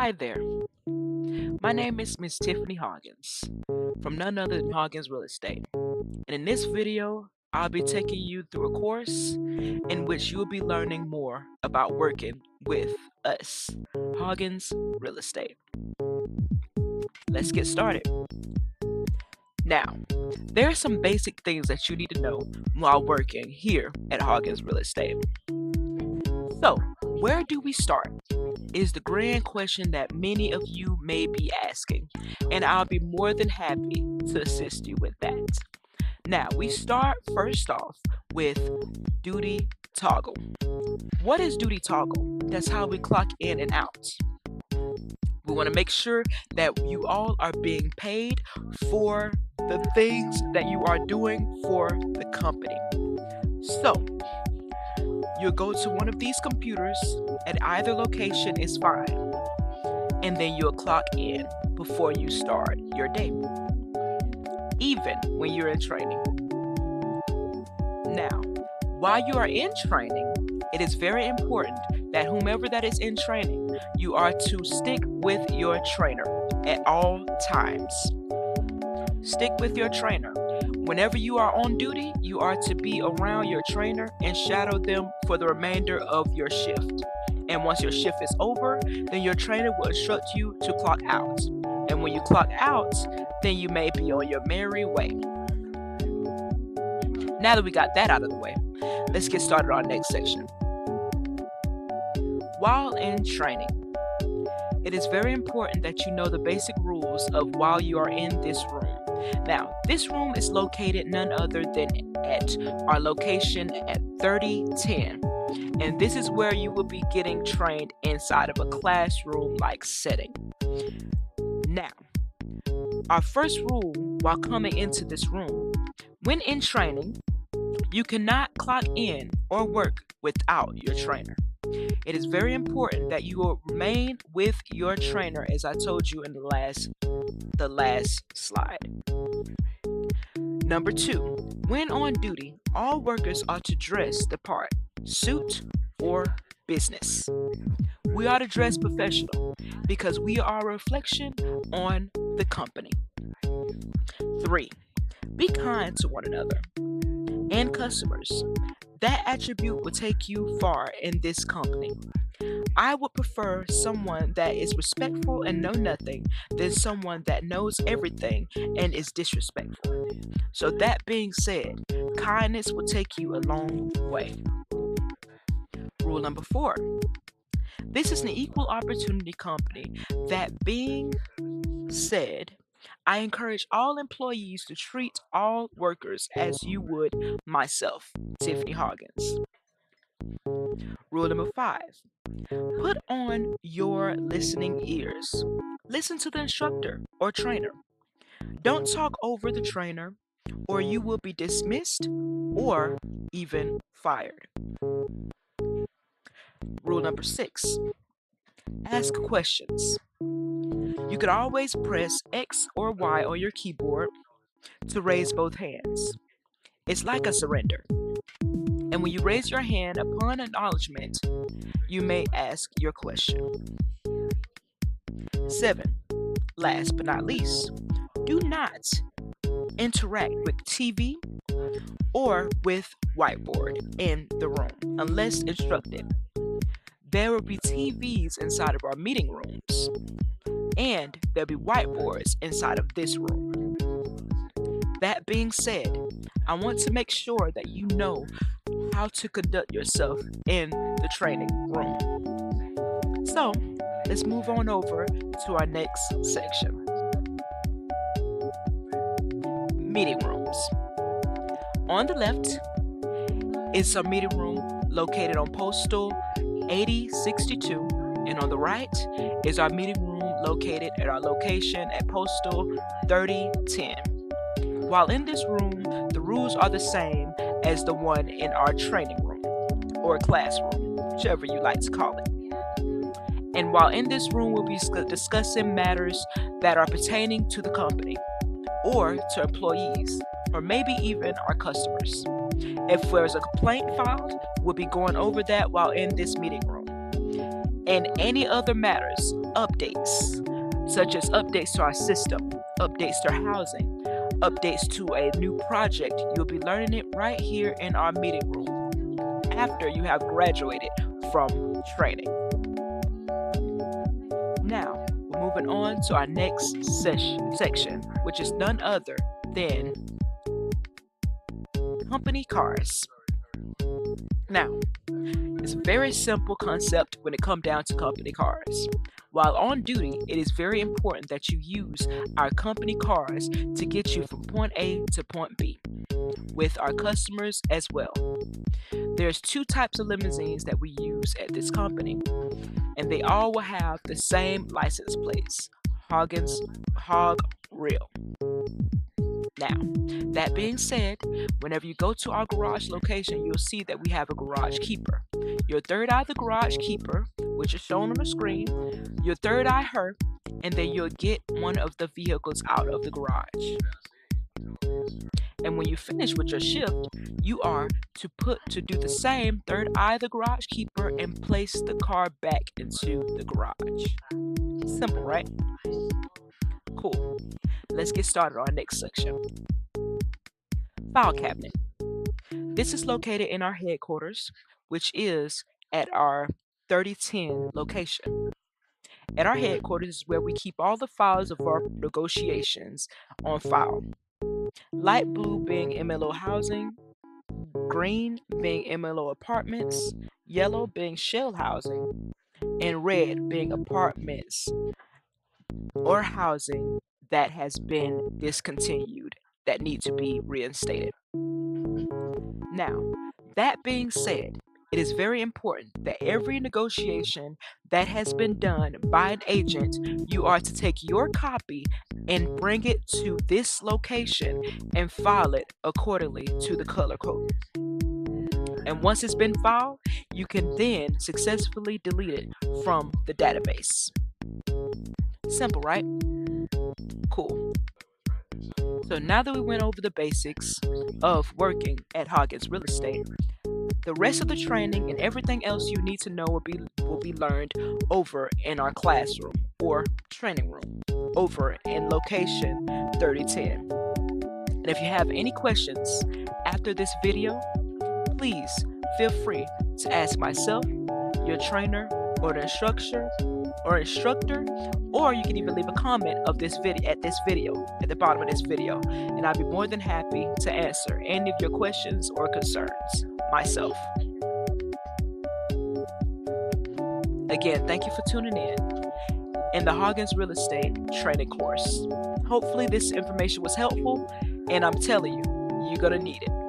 Hi there. My name is Miss Tiffany Hoggins from none other than Hoggins Real Estate. And in this video, I'll be taking you through a course in which you'll be learning more about working with us, Hoggins Real Estate. Let's get started. Now, there are some basic things that you need to know while working here at Hoggins Real Estate. So, where do we start? Is the grand question that many of you may be asking, and I'll be more than happy to assist you with that. Now, we start first off with duty toggle. What is duty toggle? That's how we clock in and out. We want to make sure that you all are being paid for the things that you are doing for the company. So, you'll go to one of these computers at either location is fine, and then you'll clock in before you start your day, even when you're in training. Now, while you are in training, it is very important that whomever that is in training, you are to stick with your trainer at all times. Stick with your trainer. Whenever you are on duty, you are to be around your trainer and shadow them for the remainder of your shift. And once your shift is over, then your trainer will instruct you to clock out. And when you clock out, then you may be on your merry way. Now that we got that out of the way, let's get started on our next section. While in training, it is very important that you know the basic rules of while you are in this room. Now, this room is located none other than at our location at 3010. And this is where you will be getting trained inside of a classroom-like setting. Now, our first rule while coming into this room, when in training, you cannot clock in or work without your trainer. It is very important that you will remain with your trainer, as I told you in the last slide. Number 2, when on duty, all workers are to dress the part, suit or business. We are to dress professional because we are a reflection on the company. 3, be kind to one another and customers. That attribute will take you far in this company. I would prefer someone that is respectful and know nothing than someone that knows everything and is disrespectful. So that being said, kindness will take you a long way. Rule number 4. This is an equal opportunity company. That being said, I encourage all employees to treat all workers as you would myself, Tiffany Hoggins. Rule number 5. Put on your listening ears. Listen to the instructor or trainer. Don't talk over the trainer, or you will be dismissed or even fired. Rule number 6. Ask questions. You could always press X or Y on your keyboard to raise both hands. It's like a surrender. And when you raise your hand upon acknowledgement, you may ask your question. 7. Last but not least, do not interact with TV or with whiteboard in the room unless instructed. There will be TVs inside of our meeting rooms, and there'll be whiteboards inside of this room. That being said, I want to make sure that you know how to conduct yourself in the training room. So, let's move on over to our next section. Meeting rooms. On the left is our meeting room located on Postal 8062, and on the right is our meeting room located at our location at Postal 3010. While in this room, the rules are the same as the one in our training room or classroom, whichever you like to call it. And while in this room, we'll be discussing matters that are pertaining to the company or to employees, or maybe even our customers. If there's a complaint filed, we'll be going over that while in this meeting room. and any other matters, updates, such as updates to our system, updates to our housing, updates to a new project. You'll be learning it right here in our meeting room after you have graduated from training. Now, we're moving on to our next section, which is none other than company cars. Now, it's a very simple concept when it comes down to company cars. While on duty, it is very important that you use our company cars to get you from point A to point B with our customers as well. There's two types of limousines that we use at this company, and they all will have the same license plates, Hog Real. Now, that being said, whenever you go to our garage location, you'll see that we have a garage keeper. Your third eye, the garage keeper, which is shown on the screen, your third eye her, and then you'll get one of the vehicles out of the garage. And when you finish with your shift, you are to do the same, third eye the garage keeper and place the car back into the garage. Simple, right? Cool. Let's get started on our next section. File cabinet. This is located in our headquarters, which is at our 3010 location. At our headquarters is where we keep all the files of our negotiations on file. Light blue being MLO housing, green being MLO apartments, yellow being shell housing, and red being apartments or housing that has been discontinued that need to be reinstated. Now, that being said, it is very important that every negotiation that has been done by an agent, you are to take your copy and bring it to this location and file it accordingly to the color code. And once it's been filed, you can then successfully delete it from the database. Simple, right? Cool. So now that we went over the basics of working at Hoggins Real Estate, the rest of the training and everything else you need to know will be learned over in our classroom or training room over in location 3010. And if you have any questions after this video, please feel free to ask myself, your trainer, or the instructor, or you can even leave a comment of this video at the bottom of this video, and I'll be more than happy to answer any of your questions or concerns myself. Again, thank you for tuning in the Hoggins Real Estate training course. Hopefully this information was helpful, and I'm telling you, you're gonna need it.